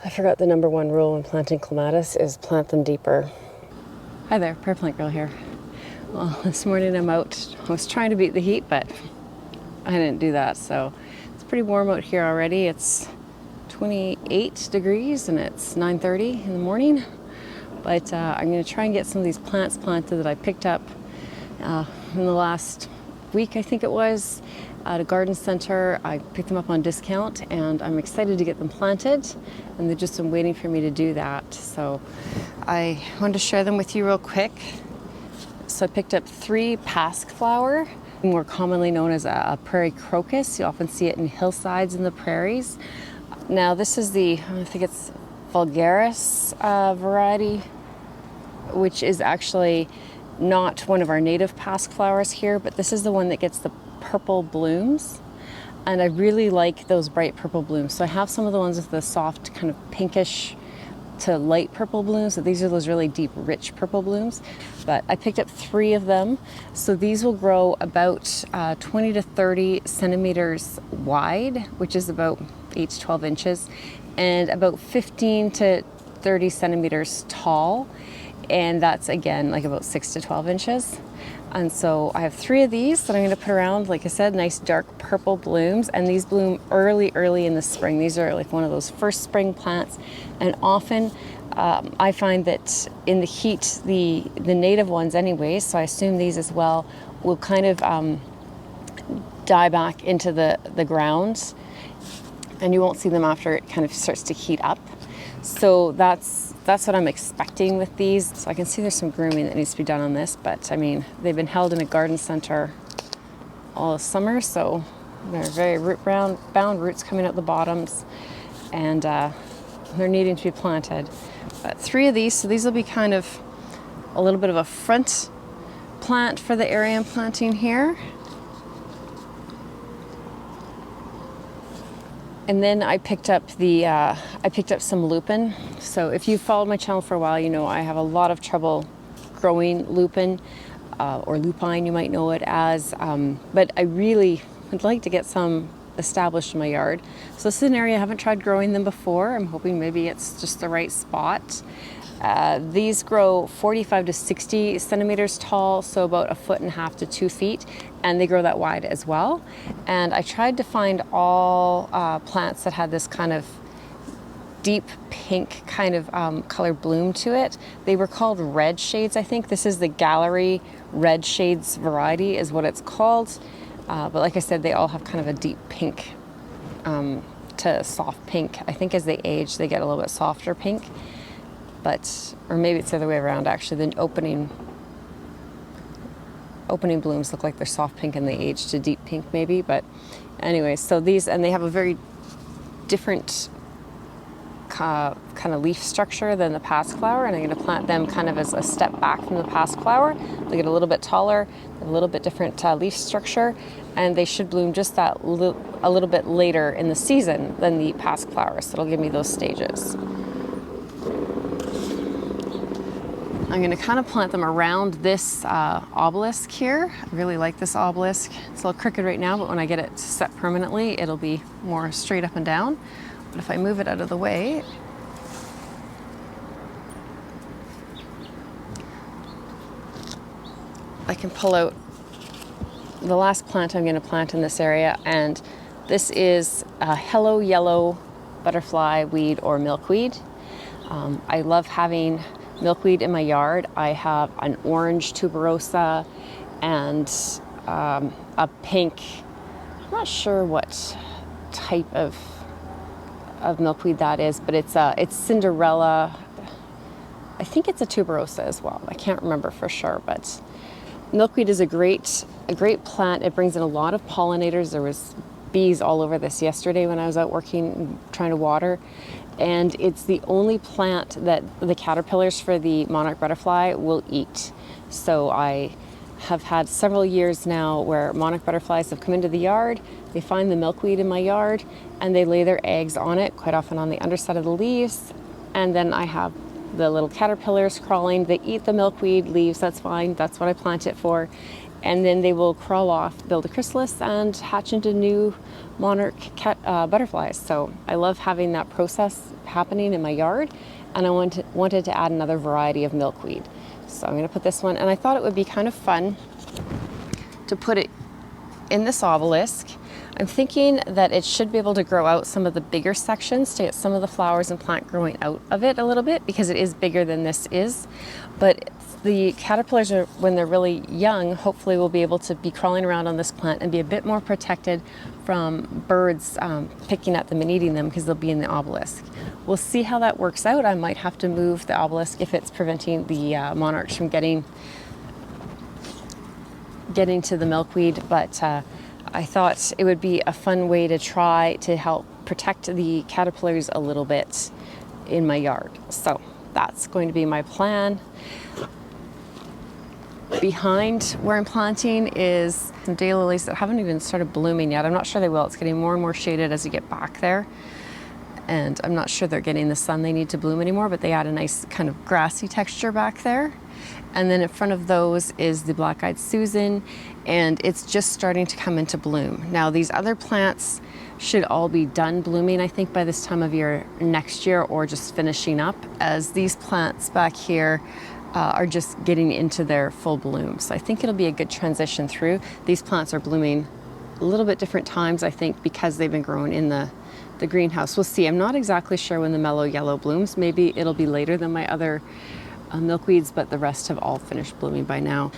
I forgot the number one rule when planting clematis is plant them deeper. Hi there, Prairie Plant Girl here. Well, this morning I'm out. I was trying to beat the heat, but I didn't do that. So it's pretty warm out here already. It's 28 degrees and it's 9:30 in the morning. But I'm going to try and get some of these plants planted that I picked up in the last week, I think it was, at a garden center. I picked them up on discount and I'm excited to get them planted, and they've just been waiting for me to do that. So I wanted to share them with you real quick. So I picked up 3 pasque flower, more commonly known as a prairie crocus. You often see it in hillsides in the prairies. Now this is I think it's vulgaris variety, which is actually not one of our native pasque flowers here, but this is the one that gets the purple blooms, and I really like those bright purple blooms. So I have some of the ones with the soft kind of pinkish to light purple blooms. So these are those really deep, rich purple blooms. But I picked up 3 of them. So these will grow about 20 to 30 centimeters wide, which is about 8 to 12 inches, and about 15 to 30 centimeters tall. And that's again like about 6 to 12 inches. And so I have 3 of these that I'm going to put around. Like I said, nice dark purple blooms, and these bloom early in the spring. These are like one of those first spring plants, and often I find that in the heat, the native ones anyway, so I assume these as well, will kind of die back into the ground, and you won't see them after it kind of starts to heat up. So that's what I'm expecting with these. So I can see there's some grooming that needs to be done on this, but I mean, they've been held in a garden center all summer, so they're very root bound, roots coming out the bottoms, and they're needing to be planted. But 3 of these, so these will be kind of a little bit of a front plant for the area I'm planting here. And then I picked up some lupin. So if you've followed my channel for a while, you know I have a lot of trouble growing lupin, or lupine, you might know it as. But I really would like to get some established in my yard. So this is an area I haven't tried growing them before. I'm hoping maybe it's just the right spot. These grow 45 to 60 centimeters tall, so about 1.5 to 2 feet, and they grow that wide as well. And I tried to find all plants that had this kind of deep pink kind of color bloom to it. They were called red shades, I think. This is the gallery red shades variety is what it's called. But like I said, they all have kind of a deep pink to soft pink. I think as they age, they get a little bit softer pink. But, or maybe it's the other way around actually. The opening blooms look like they're soft pink and they age to deep pink maybe. But anyway, so these, and they have a very different kind of leaf structure than the pasque flower, and I'm going to plant them kind of as a step back from the pasque flower. They get a little bit taller, a little bit different leaf structure, and they should bloom just a little bit later in the season than the pasque flower, so it'll give me those stages. I'm going to kind of plant them around this obelisk here. I really like this obelisk. It's a little crooked right now, but when I get it set permanently, it'll be more straight up and down. But if I move it out of the way, I can pull out the last plant I'm going to plant in this area, and this is a hello yellow butterfly weed or milkweed. I love having milkweed in my yard. I have an orange tuberosa and a pink, I'm not sure what type of milkweed that is, but it's Cinderella. I think it's a tuberosa as well. I can't remember for sure, but milkweed is a great plant. It brings in a lot of pollinators. There was bees all over this yesterday when I was out working, trying to water. And it's the only plant that the caterpillars for the monarch butterfly will eat. So I have had several years now where monarch butterflies have come into the yard, they find the milkweed in my yard, and they lay their eggs on it, quite often on the underside of the leaves. And then I have the little caterpillars crawling. They eat the milkweed leaves, that's fine. That's what I plant it for. and then they will crawl off, build a chrysalis, and hatch into new monarch butterflies. So I love having that process happening in my yard, and I wanted to add another variety of milkweed. So I'm going to put this one, and I thought it would be kind of fun to put it in this obelisk. I'm thinking that it should be able to grow out some of the bigger sections to get some of the flowers and plant growing out of it a little bit, because it is bigger than this is. But the caterpillars, are, when they're really young, hopefully will be able to be crawling around on this plant and be a bit more protected from birds picking at them and eating them, because they'll be in the obelisk. We'll see how that works out. I might have to move the obelisk if it's preventing the monarchs from getting to the milkweed, but I thought it would be a fun way to try to help protect the caterpillars a little bit in my yard. So that's going to be my plan. Behind where I'm planting is some daylilies that haven't even started blooming yet. I'm not sure they will. It's getting more and more shaded as you get back there. And I'm not sure they're getting the sun they need to bloom anymore, but they add a nice kind of grassy texture back there. And then in front of those is the black-eyed Susan, and it's just starting to come into bloom. Now these other plants should all be done blooming, I think, by this time of year next year, or just finishing up, as these plants back here are just getting into their full bloom. So I think it'll be a good transition through. These plants are blooming a little bit different times, I think, because they've been grown in the greenhouse. We'll see. I'm not exactly sure when the mellow yellow blooms. Maybe it'll be later than my other milkweeds, but the rest have all finished blooming by now.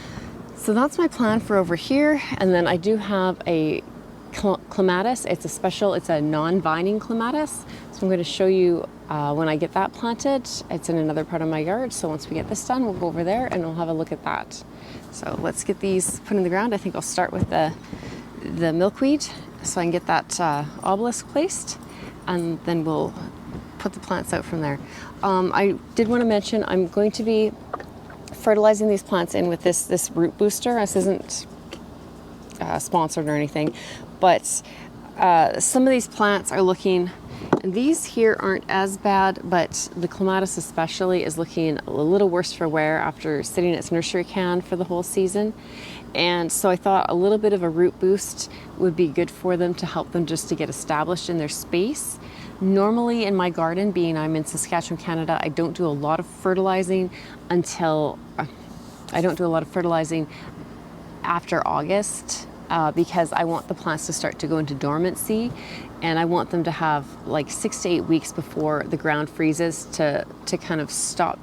So that's my plan for over here. And then I do have a clematis. It's a non-vining clematis. So I'm going to show you when I get that planted. It's in another part of my yard. So once we get this done, we'll go over there and we'll have a look at that. So let's get these put in the ground. I think I'll start with the milkweed so I can get that obelisk placed, and then we'll put the plants out from there. I did want to mention I'm going to be fertilizing these plants in with this root booster. This isn't sponsored or anything, but some of these plants are looking, and these here aren't as bad, but the clematis especially is looking a little worse for wear after sitting in its nursery can for the whole season. And so I thought a little bit of a root boost would be good for them, to help them just to get established in their space. Normally in my garden, being I'm in Saskatchewan, Canada, I don't do a lot of fertilizing after August, because I want the plants to start to go into dormancy, and I want them to have like 6 to 8 weeks before the ground freezes to kind of stop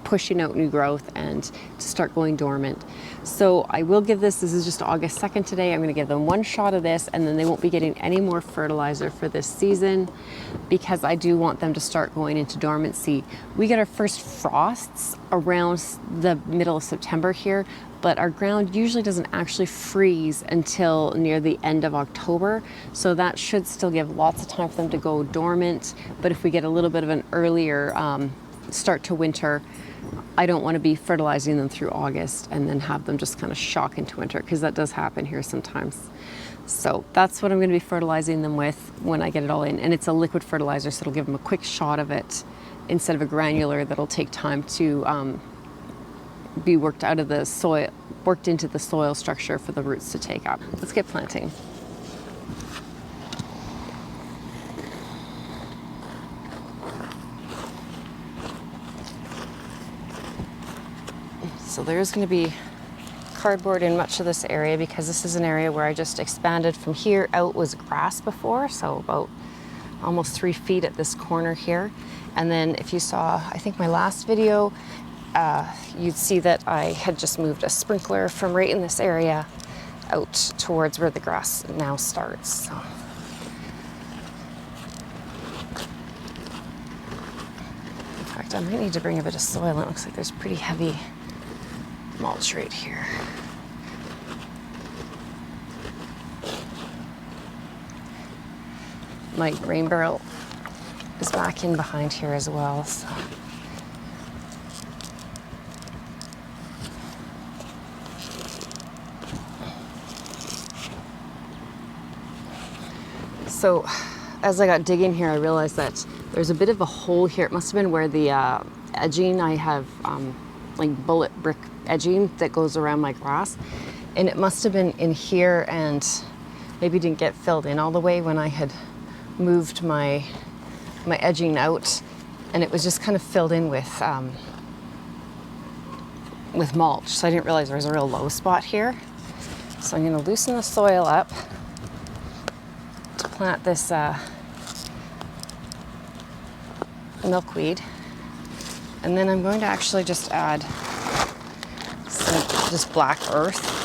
pushing out new growth and to start going dormant. So I will give this is just August 2nd today. I'm going to give them one shot of this, and then they won't be getting any more fertilizer for this season, because I do want them to start going into dormancy. We get our first frosts around the middle of September here, but our ground usually doesn't actually freeze until near the end of October. So that should still give lots of time for them to go dormant. But if we get a little bit of an earlier start to winter, I don't want to be fertilizing them through August and then have them just kind of shock into winter, because that does happen here sometimes. So that's what I'm going to be fertilizing them with when I get it all in. And it's a liquid fertilizer, so it'll give them a quick shot of it instead of a granular that'll take time to be worked out of the soil, worked into the soil structure for the roots to take up. Let's get planting. So there's going to be cardboard in much of this area, because this is an area where I just expanded from here out was grass before, so about almost 3 feet at this corner here. And then if you saw, I think my last video, you'd see that I had just moved a sprinkler from right in this area out towards where the grass now starts. So. In fact, I might need to bring a bit of soil. It looks like there's pretty heavy mulch right here. My grain barrel is back in behind here as well. So as I got digging here, I realized that there's a bit of a hole here. It must have been where the edging, I have like bullet brick edging that goes around my grass. And it must have been in here and maybe didn't get filled in all the way when I had moved my edging out, and it was just kind of filled in with mulch. So I didn't realize there was a real low spot here. So I'm going to loosen the soil up to plant this milkweed. And then I'm going to actually just add just black earth.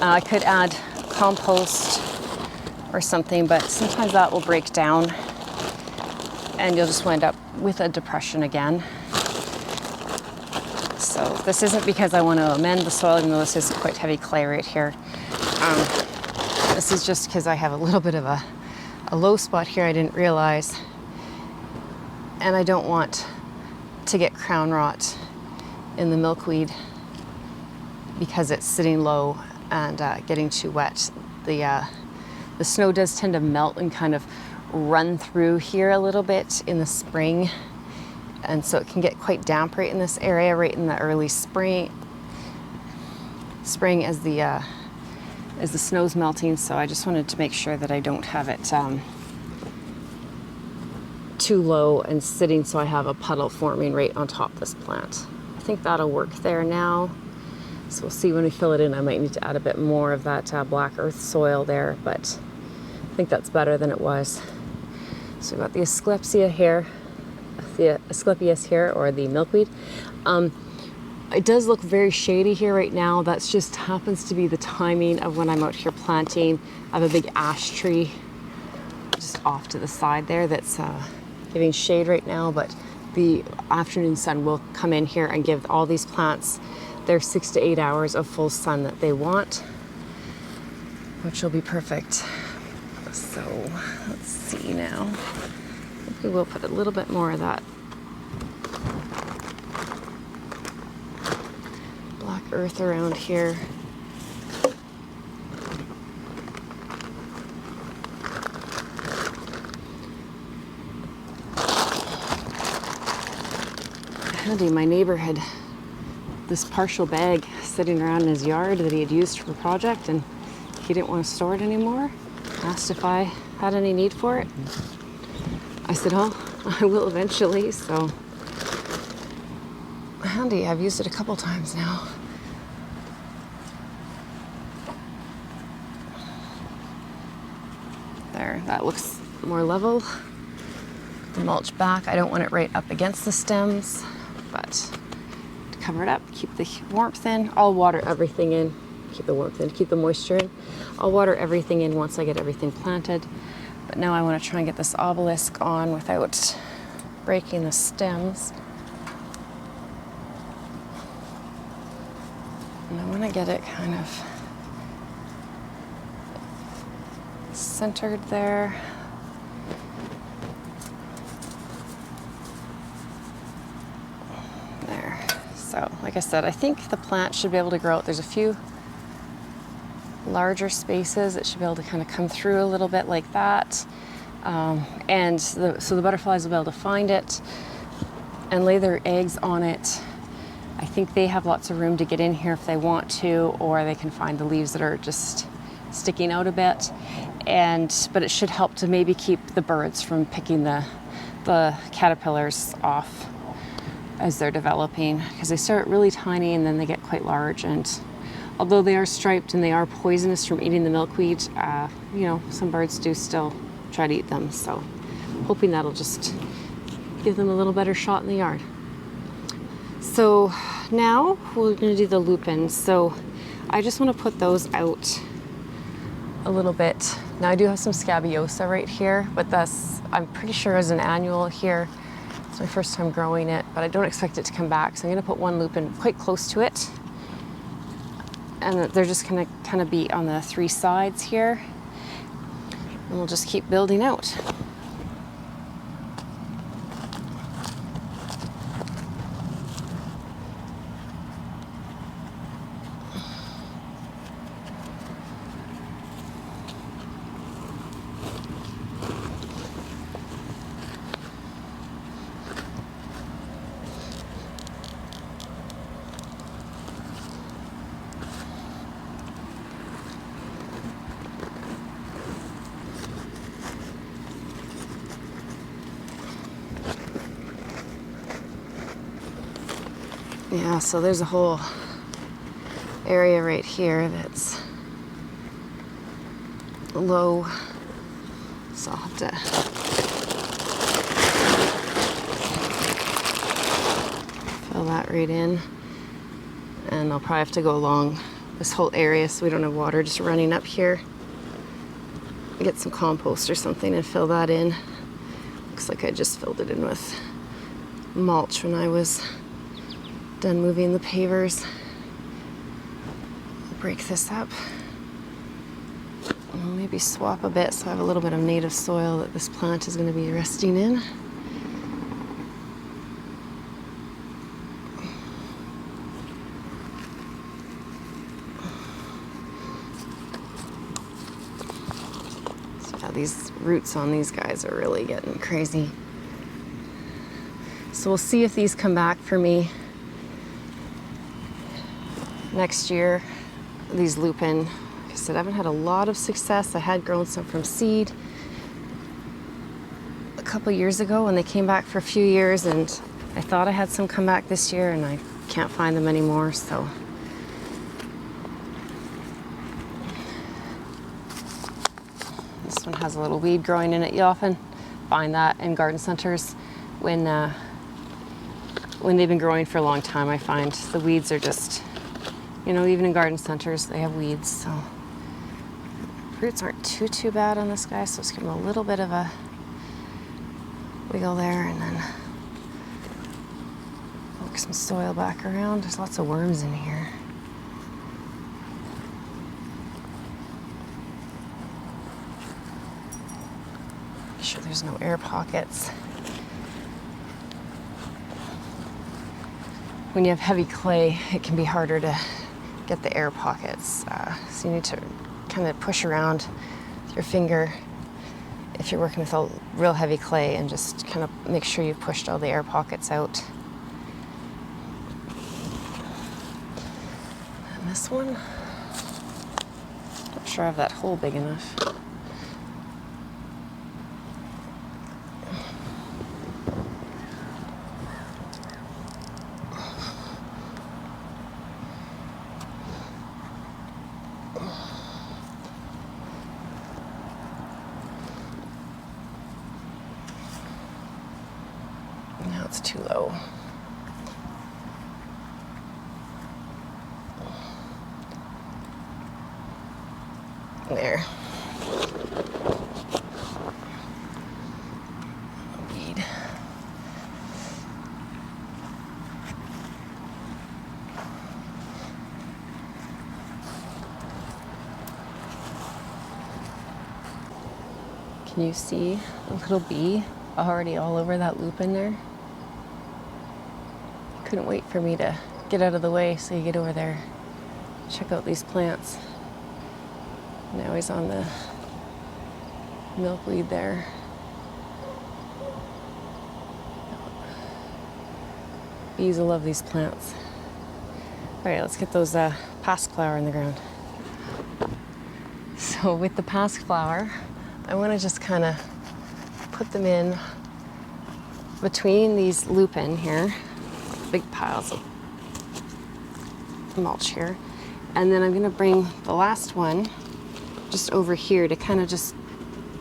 I could add compost or something, but sometimes that will break down and you'll just wind up with a depression again. So this isn't because I want to amend the soil, even though this is quite heavy clay right here. This is just because I have a little bit of a low spot here I didn't realize. And I don't want to get crown rot in the milkweed because it's sitting low and getting too wet. The snow does tend to melt and kind of run through here a little bit in the spring. And so it can get quite damp right in this area, right in the early spring as the snow's melting. So I just wanted to make sure that I don't have it too low and sitting so I have a puddle forming right on top of this plant. I think that'll work there now. So we'll see when we fill it in. I might need to add a bit more of that black earth soil there, but I think that's better than it was. So we've got the Asclepias here, or the milkweed. It does look very shady here right now. That's just happens to be the timing of when I'm out here planting. I have a big ash tree just off to the side there that's giving shade right now, but the afternoon sun will come in here and give all these plants their 6 to 8 hours of full sun that they want, which will be perfect. So let's see now. We will put a little bit more of that black earth around here. Handy, my neighbor had this partial bag sitting around in his yard that he had used for a project, and he didn't want to store it anymore. Asked if I had any need for it. I said, oh, I will eventually. So handy, I've used it a couple times now. There, that looks more level. Put the mulch back. I don't want it right up against the stems, but to cover it up, keep the warmth in. I'll water everything in, keep the warmth in, keep the moisture in. I'll water everything in once I get everything planted. But now I want to try and get this obelisk on without breaking the stems. And I want to get it kind of centered there. There. So, like I said, I think the plant should be able to grow out. There's a few larger spaces that should be able to kind of come through a little bit like that. So the butterflies will be able to find it and lay their eggs on it. I think they have lots of room to get in here if they want to, or they can find the leaves that are just sticking out a bit. But it should help to maybe keep the birds from picking the caterpillars off as they're developing, because they start really tiny and then they get quite large. And although they are striped and they are poisonous from eating the milkweed, some birds do still try to eat them. So hoping that'll just give them a little better shot in the yard. So now we're going to do the lupins. So I just want to put those out a little bit. Now I do have some scabiosa right here, but I'm pretty sure is an annual here. It's my first time growing it, but I don't expect it to come back. So I'm going to put one lupin quite close to it. And they're just going to kind of be on the 3 sides here. And we'll just keep building out. Yeah, so there's a whole area right here that's low, so I'll have to fill that right in, and I'll probably have to go along this whole area so we don't have water just running up here. Get some compost or something and fill that in. Looks like I just filled it in with mulch when I was done moving the pavers. I'll break this up. I'll maybe swap a bit so I have a little bit of native soil that this plant is going to be resting in. So yeah, these roots on these guys are really getting crazy. So we'll see if these come back for me next year. These lupin, like I said, I haven't had a lot of success. I had grown some from seed a couple years ago when they came back for a few years, and I thought I had some come back this year, and I can't find them anymore. So this one has a little weed growing in it. You often find that in garden centers when they've been growing for a long time. I find the weeds are just, you know, even in garden centers, they have weeds, so roots aren't too bad on this guy, so let's give him a little bit of a wiggle there, and then work some soil back around. There's lots of worms in here. Make sure there's no air pockets. When you have heavy clay, it can be harder to get the air pockets. So you need to kind of push around with your finger if you're working with a real heavy clay, and just kind of make sure you've pushed all the air pockets out. And this one, not sure I have that hole big enough. Now it's too low. There. Weed. Can you see a little bee already all over that lupin there? Couldn't wait for me to get out of the way so you get over there, check out these plants. Now he's on the milkweed there. Bees will love these plants. All right, let's get those pasque flower in the ground. So with the pasque flower, I want to just kind of put them in between these lupin here, big piles of mulch here. And then I'm going to bring the last one just over here to kind of just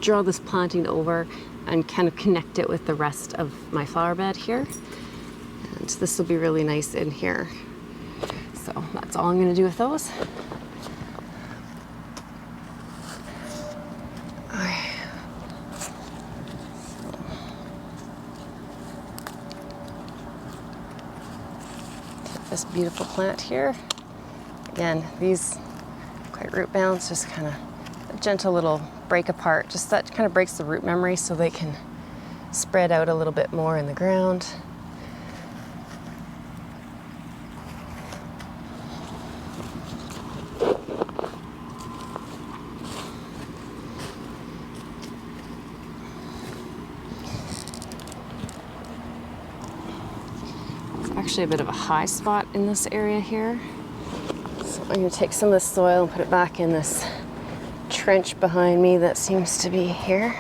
draw this planting over and kind of connect it with the rest of my flower bed here. And this will be really nice in here. So that's all I'm going to do with those. This beautiful plant here. Again, these quite root bound, just kind of a gentle little break apart. Just that kind of breaks the root memory so they can spread out a little bit more in the ground. Actually a bit of a high spot in this area here. So I'm going to take some of this soil and put it back in this trench behind me that seems to be here.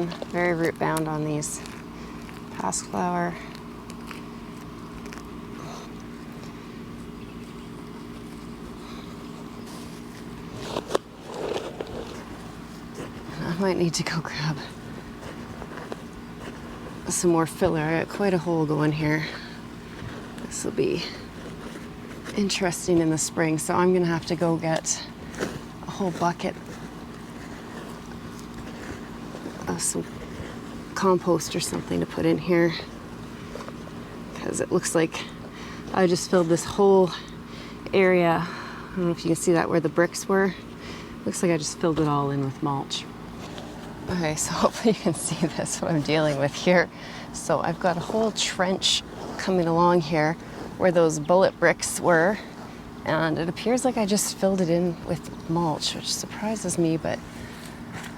again, very root bound on these pascflower. I might need to go grab some more filler. I got quite a hole going here. This will be interesting in the spring, so I'm gonna have to go get a whole bucket of some compost or something to put in here, because it looks like I just filled this whole area. I don't know if you can see that where the bricks were. Looks like I just filled it all in with mulch. Okay, so hopefully you can see this, what I'm dealing with here. So I've got a whole trench coming along here where those bullet bricks were, and it appears like I just filled it in with mulch, which surprises me, but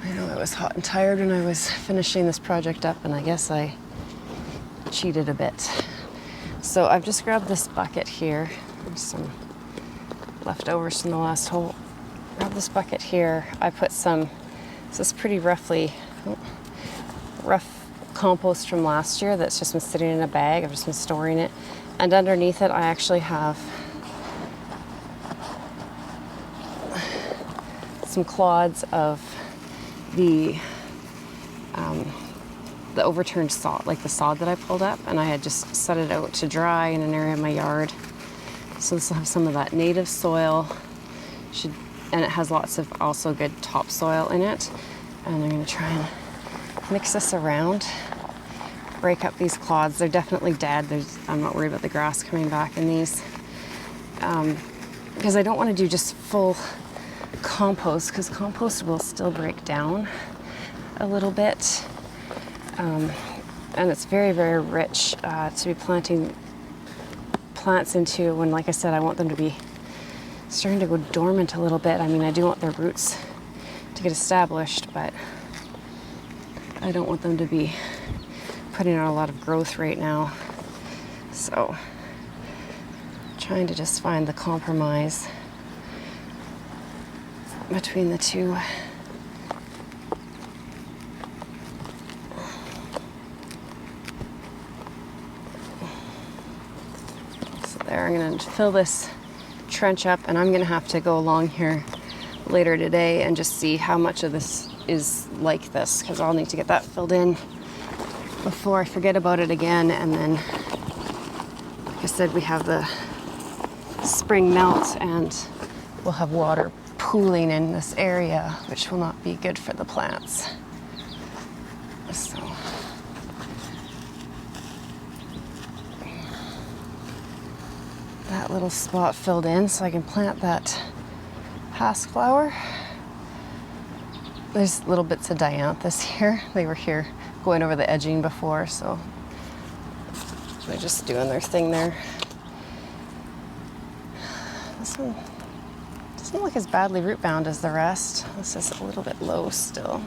I know I was hot and tired when I was finishing this project up, and I guess I cheated a bit. So I've just grabbed this bucket here. There's some leftovers from the last hole. Grab this bucket here. I put some, this is pretty rough compost from last year that's just been sitting in a bag. I've just been storing it. And underneath it, I actually have some clods of the overturned sod, like the sod that I pulled up, and I had just set it out to dry in an area of my yard. So this will have some of that native soil, and it has lots of also good topsoil in it. And I'm going to try and mix this around, break up these clods. They're definitely dead. I'm not worried about the grass coming back in these, because I don't want to do just full compost, because compost will still break down a little bit, and it's very, very rich to be planting plants into when, like I said, I want them to be starting to go dormant a little bit. I mean, I do want their roots to get established, but I don't want them to be putting out a lot of growth right now. So trying to just find the compromise between the two. So there, I'm going to fill this trench up, and I'm going to have to go along here later today and just see how much of this is like this, because I'll need to get that filled in before I forget about it again. And then, like I said, we have the spring melt, and we'll have water pooling in this area, which will not be good for the plants. So that little spot filled in so I can plant that pascflower. There's little bits of dianthus here. They were here going over the edging before, so they're just doing their thing there. This one doesn't look as badly root bound as the rest. This is a little bit low still.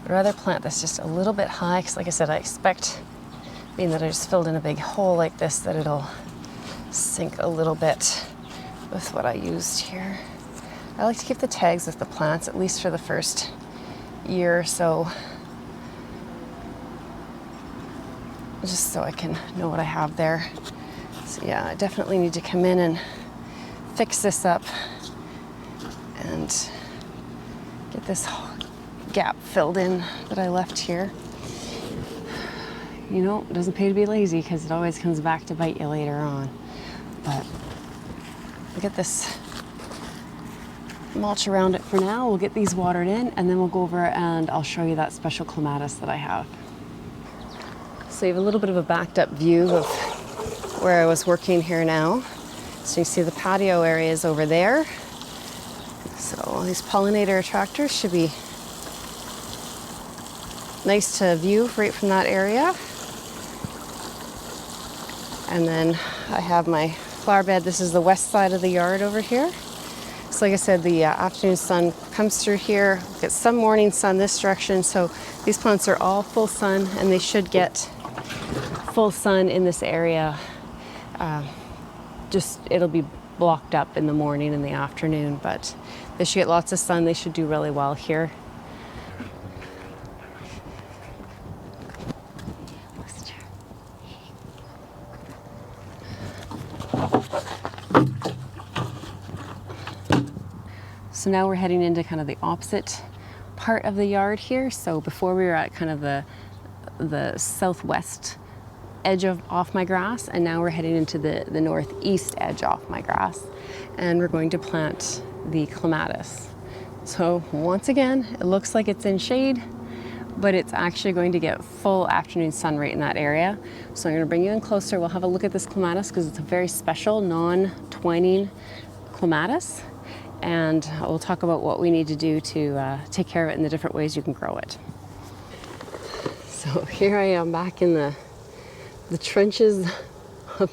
I'd rather plant this just a little bit high, because like I said, I expect, being that I just filled in a big hole like this, that it'll sink a little bit with what I used here. I like to keep the tags with the plants, at least for the first year or so, just so I can know what I have there. So yeah, I definitely need to come in and fix this up and get this gap filled in that I left here. You know, it doesn't pay to be lazy, because it always comes back to bite you later on. But we'll get this mulch around it for now. We'll get these watered in, and then we'll go over and I'll show you that special clematis that I have. So you have a little bit of a backed up view of where I was working here now. So you see the patio area is over there. So these pollinator attractors should be nice to view right from that area. And then I have my flower bed. This is the west side of the yard over here. So like I said, the afternoon sun comes through here. We'll get some morning sun this direction. So these plants are all full sun, and they should get full sun in this area. It'll be blocked up in the morning and the afternoon, but they should get lots of sun. They should do really well here. So now we're heading into kind of the opposite part of the yard here. So before we were at kind of the southwest edge off my grass, and now we're heading into the northeast edge off my grass, and we're going to plant the clematis. So once again, it looks like it's in shade, but it's actually going to get full afternoon sun right in that area. So I'm going to bring you in closer. We'll have a look at this clematis because it's a very special non-twining clematis. And we'll talk about what we need to do to take care of it and the different ways you can grow it. So here I am back in the trenches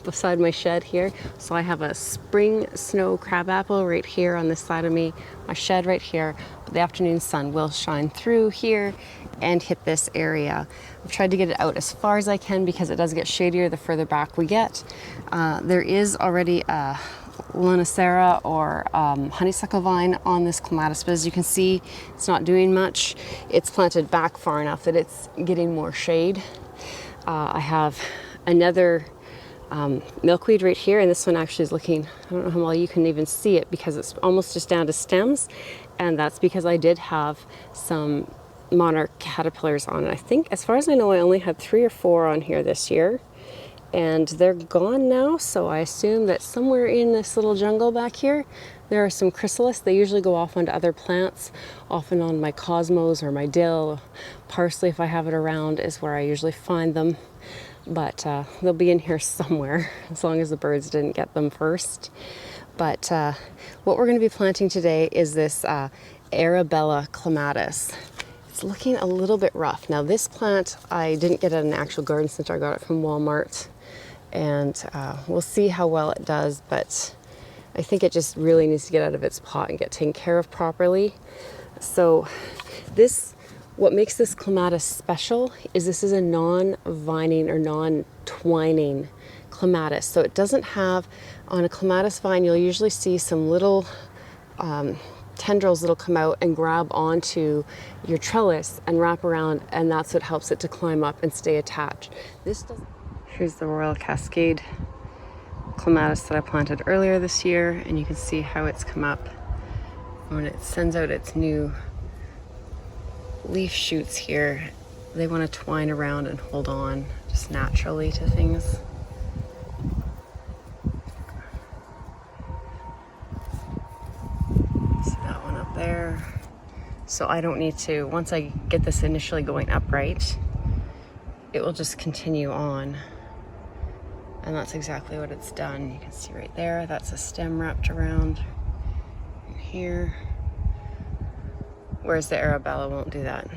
beside my shed here. So I have a spring snow crabapple right here on this side of me, my shed right here. But the afternoon sun will shine through here and hit this area. I've tried to get it out as far as I can because it does get shadier the further back we get. There is already a Lonicera or honeysuckle vine on this clematis, but as you can see, it's not doing much. It's planted back far enough that it's getting more shade. I have another milkweed right here, and this one actually is looking, I don't know how well you can even see it because it's almost just down to stems, and that's because I did have some monarch caterpillars on it. I think, as far as I know, I only had 3 or 4 on here this year. And they're gone now, so I assume that somewhere in this little jungle back here, there are some chrysalis. They usually go off onto other plants, often on my cosmos or my dill. Parsley, if I have it around, is where I usually find them. But they'll be in here somewhere, as long as the birds didn't get them first. But what we're going to be planting today is this Arabella clematis. It's looking a little bit rough. Now this plant I didn't get at an actual garden center. I got it from Walmart. And we'll see how well it does, but I think it just really needs to get out of its pot and get taken care of properly. So what makes this clematis special is this is a non-vining or non-twining clematis. So it doesn't have, on a clematis vine, you'll usually see some little tendrils that'll come out and grab onto your trellis and wrap around, and that's what helps it to climb up and stay attached. This doesn't. Here's the Royal Cascade clematis that I planted earlier this year, and you can see how it's come up when it sends out its new leaf shoots here. They want to twine around and hold on just naturally to things. See that one up there? So I don't need to, once I get this initially going upright, it will just continue on. And that's exactly what it's done. You can see right there, that's a stem wrapped around here. Whereas the Arabella won't do that.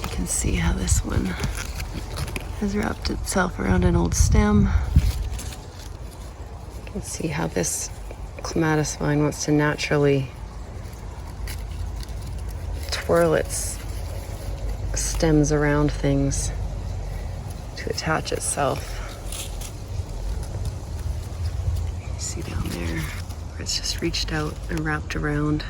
You can see how this one has wrapped itself around an old stem. You can see how this clematis vine wants to naturally twirl its stems around things to attach itself. You can see down there where it's just reached out and wrapped around.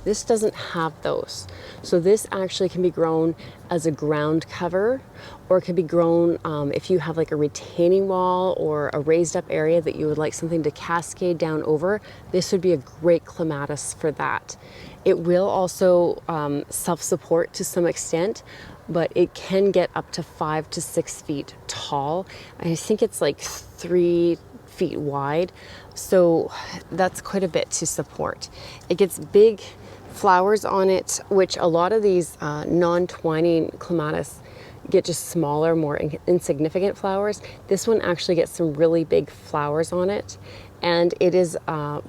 This doesn't have those. So this actually can be grown as a ground cover, or it can be grown if you have like a retaining wall or a raised up area that you would like something to cascade down over. This would be a great clematis for that. It will also self-support to some extent, but it can get up to 5 to 6 feet tall. I think it's like 3 feet wide. So that's quite a bit to support. It gets big flowers on it, which a lot of these non-twining clematis get just smaller, more insignificant flowers. This one actually gets some really big flowers on it, and it is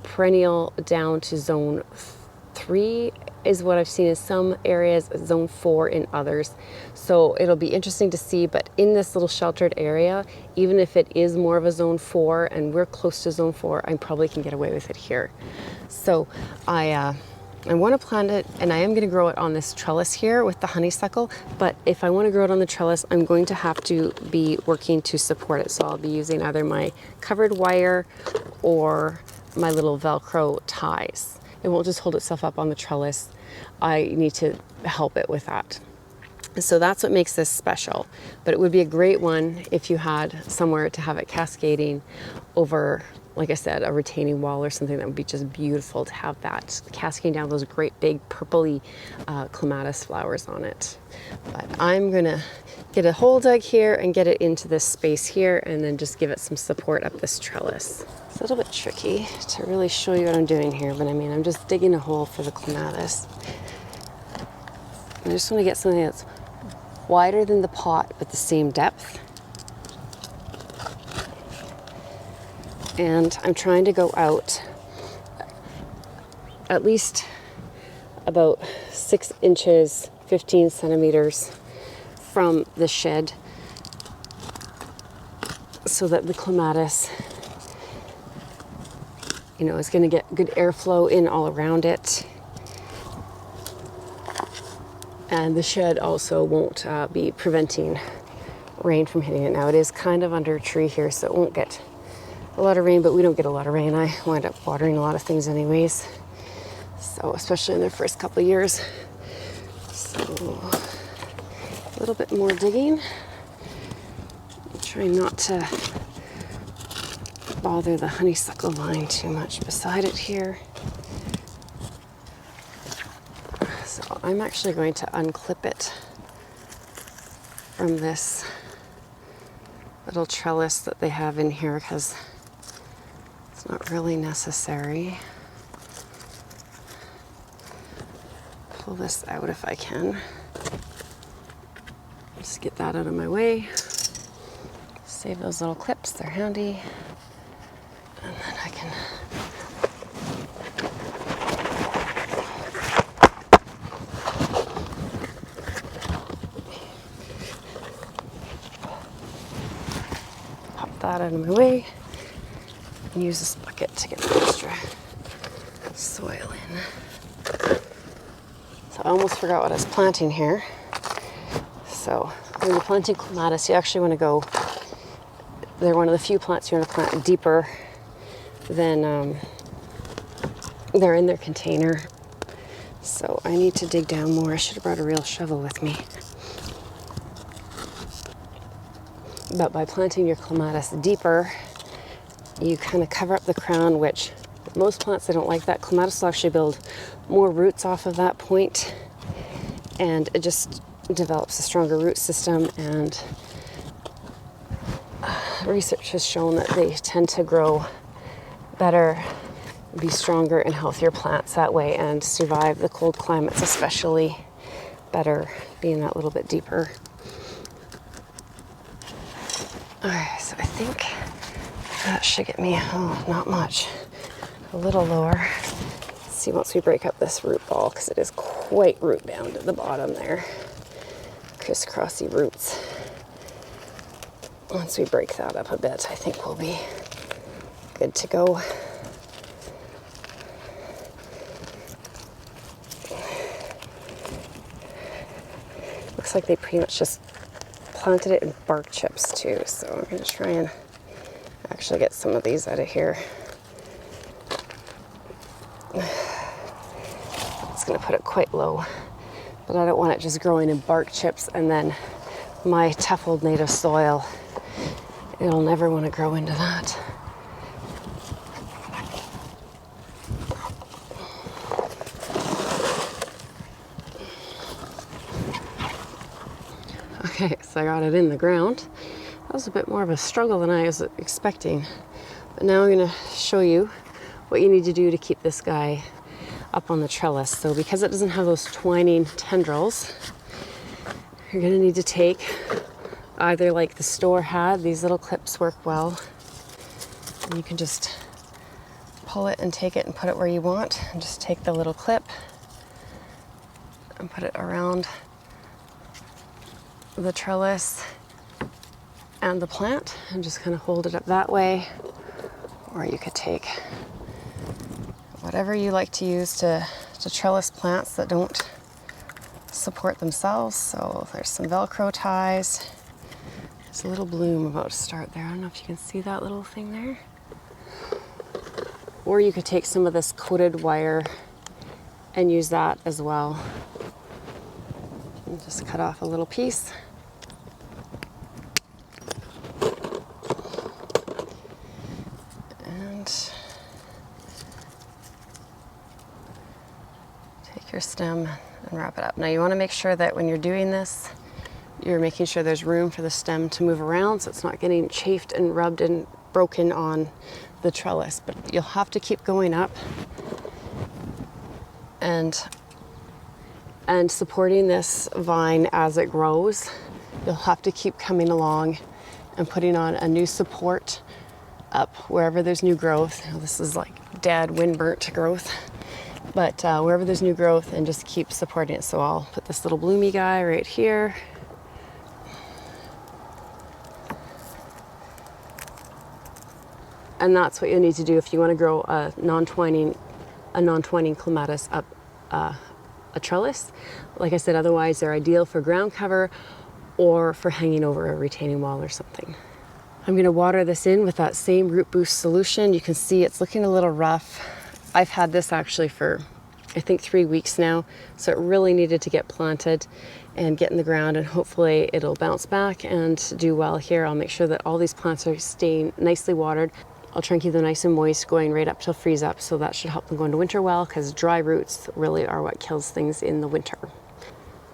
perennial down to zone 3 is what I've seen in some areas, zone 4 in others. So it'll be interesting to see, but in this little sheltered area, even if it is more of a zone 4 and we're close to zone 4, I probably can get away with it here. So I I want to plant it, and I am going to grow it on this trellis here with the honeysuckle, but if I want to grow it on the trellis, I'm going to have to be working to support it. So I'll be using either my covered wire or my little Velcro ties. It won't just hold itself up on the trellis. I need to help it with that. So that's what makes this special. But it would be a great one if you had somewhere to have it cascading over, like I said, a retaining wall or something. That would be just beautiful to have that cascading down those great big purpley clematis flowers on it. But I'm gonna get a hole dug here and get it into this space here, and then just give it some support up this trellis. It's a little bit tricky to really show you what I'm doing here, but I mean, I'm just digging a hole for the clematis. I just want to get something that's wider than the pot but the same depth. And I'm trying to go out at least about 6 inches, 15 centimeters from the shed, so that the clematis, you know, is going to get good airflow in all around it. And the shed also won't be preventing rain from hitting it. Now it is kind of under a tree here, so it won't get a lot of rain, but we don't get a lot of rain. I wind up watering a lot of things anyways. So especially in their first couple of years. So a little bit more digging. I'm trying not to bother the honeysuckle vine too much beside it here. So I'm actually going to unclip it from this little trellis that they have in here because it's not really necessary. Pull this out if I can. Just get that out of my way. Save those little clips, they're handy. And then I can that out of my way and use this bucket to get the extra soil in. So I almost forgot what I was planting here. So when you're planting clematis, you actually want to go, they're one of the few plants you want to plant deeper than they're in their container. So I need to dig down more. I should have brought a real shovel with me. But by planting your clematis deeper, you kind of cover up the crown, which most plants, they don't like that. Clematis will actually build more roots off of that point, and it just develops a stronger root system. And research has shown that they tend to grow better, be stronger and healthier plants that way, and survive the cold climates especially better, being that little bit deeper. Alright, so I think that should get me, not much, a little lower. Let's see once we break up this root ball, because it is quite root bound at the bottom there. Crisscrossy roots. Once we break that up a bit, I think we'll be good to go. Looks like they pretty much just planted it in bark chips too, so I'm going to try and actually get some of these out of here. It's going to put it quite low, but I don't want it just growing in bark chips and then my tough old native soil. It'll never want to grow into that. Okay, so I got it in the ground. That was a bit more of a struggle than I was expecting. But now I'm going to show you what you need to do to keep this guy up on the trellis. So because it doesn't have those twining tendrils, you're going to need to take either like the store had, these little clips work well. And you can just pull it and take it and put it where you want. And just take the little clip and put it around the trellis and the plant and just kind of hold it up that way. Or you could take whatever you like to use to to trellis plants that don't support themselves. So there's some Velcro ties. There's a little bloom about to start there. I don't know if you can see that little thing there. Or you could take some of this coated wire and use that as well. And just cut off a little piece. And take your stem and wrap it up. Now you want to make sure that when you're doing this, you're making sure there's room for the stem to move around so it's not getting chafed and rubbed and broken on the trellis. But you'll have to keep going up and supporting this vine as it grows. You'll have to keep coming along and putting on a new support up wherever there's new growth. This is like dead, wind-burnt growth. But wherever there's new growth, and just keep supporting it. So I'll put this little bloomy guy right here. And that's what you need to do if you want to grow a non-twining clematis up a trellis. Like I said, otherwise they're ideal for ground cover or for hanging over a retaining wall or something. I'm going to water this in with that same root boost solution. You can see it's looking a little rough. I've had this actually for, I think, 3 weeks now, so it really needed to get planted and get in the ground, and hopefully it'll bounce back and do well here. I'll make sure that all these plants are staying nicely watered. I'll try and keep them nice and moist going right up till freeze up, so that should help them go into winter well, because dry roots really are what kills things in the winter.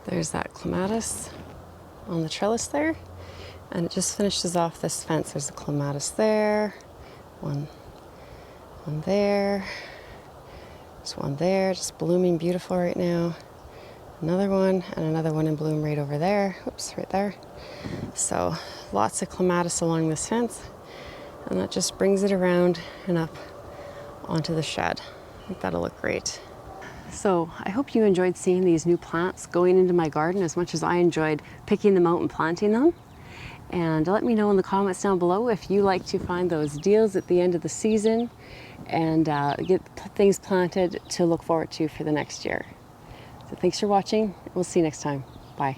There's that clematis on the trellis there, and it just finishes off this fence. There's a clematis there, one there. There's one there, just blooming beautiful right now. Another one, and another one in bloom right over there. Oops, right there. So lots of clematis along this fence, and that just brings it around and up onto the shed. I think that'll look great. So I hope you enjoyed seeing these new plants going into my garden as much as I enjoyed picking them out and planting them. And let me know in the comments down below if you like to find those deals at the end of the season and get things planted to look forward to for the next year. So thanks for watching. We'll see you next time. Bye.